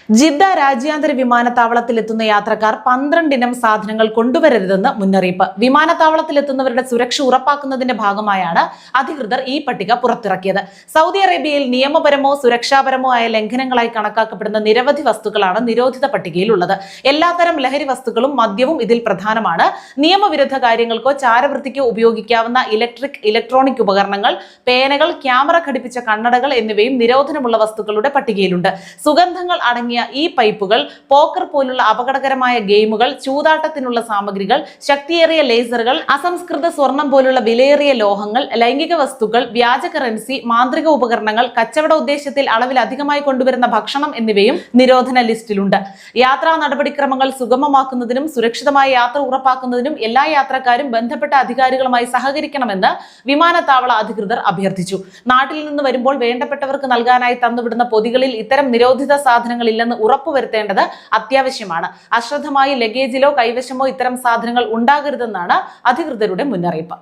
Jeddah രാജ്യാന്തര വിമാനത്താവളത്തിൽ എത്തുന്ന യാത്രക്കാർ 12 ഇനം സാധനങ്ങൾ കൊണ്ടുവരരുതെന്ന് മുന്നറിയിപ്പ്. വിമാനത്താവളത്തിൽ എത്തുന്നവരുടെ സുരക്ഷ ഉറപ്പാക്കുന്നതിന്റെ ഭാഗമായാണ് അധികൃതർ ഈ പട്ടിക പുറത്തിറക്കിയത്. സൗദി അറേബ്യയിൽ നിയമപരമോ സുരക്ഷാപരമോ ആയ ലംഘനങ്ങളായി കണക്കാക്കപ്പെടുന്ന നിരവധി വസ്തുക്കളാണ് നിരോധിത പട്ടികയിലുള്ളത്. എല്ലാത്തരം ലഹരി വസ്തുക്കളും മദ്യവും ഇതിൽ പ്രധാനമാണ്. നിയമവിരുദ്ധ കാര്യങ്ങൾക്കോ ചാരവൃത്തിക്കോ ഉപയോഗിക്കാവുന്ന ഇലക്ട്രോണിക് ഉപകരണങ്ങൾ, പേനകൾ, ക്യാമറ ഘടിപ്പിച്ച കണ്ണടകൾ എന്നിവയും നിരോധനമുള്ള വസ്തുക്കളുടെ പട്ടികയിലുണ്ട്. സുഗന്ധങ്ങൾ അടങ്ങിയ ഈ പൈപ്പുകൾ, പോക്കർ പോലുള്ള അപകടകരമായ ഗെയിമുകൾ, ചൂതാട്ടത്തിനുള്ള സാമഗ്രികൾ, ശക്തിയേറിയ ലേസറുകൾ, അസംസ്കൃത സ്വർണം പോലുള്ള വിലയേറിയ ലോഹങ്ങൾ, ലൈംഗിക വസ്തുക്കൾ, വ്യാജ കറൻസി, മാന്ത്രിക ഉപകരണങ്ങൾ, കച്ചവട ഉദ്ദേശത്തിൽ അളവിലധികമായി കൊണ്ടുവരുന്ന ഭക്ഷണം എന്നിവയും നിരോധന ലിസ്റ്റിലുണ്ട്. യാത്രാ നടപടിക്രമങ്ങൾ സുഗമമാക്കുന്നതിനും സുരക്ഷിതമായ യാത്ര ഉറപ്പാക്കുന്നതിനും എല്ലാ യാത്രക്കാരും ബന്ധപ്പെട്ട അധികാരികളുമായി സഹകരിക്കണമെന്ന് വിമാനത്താവള അധികൃതർ അഭ്യർത്ഥിച്ചു. നാട്ടിൽ നിന്ന് വരുമ്പോൾ വേണ്ടപ്പെട്ടവർക്ക് നൽകാനായി തന്നുവിടുന്ന പൊതികളിൽ ഇത്തരം നിരോധിത സാധനങ്ങൾ ഇല്ലെന്ന് ഉറപ്പുവരുത്തേണ്ടത് അത്യാവശ്യമാണ്. അശ്രദ്ധമായി ലഗേജിലോ കൈവശമോ ഇത്തരം സാധനങ്ങൾ ഉണ്ടാകരുതെന്നാണ് അധികൃതരുടെ മുന്നറിയിപ്പ്.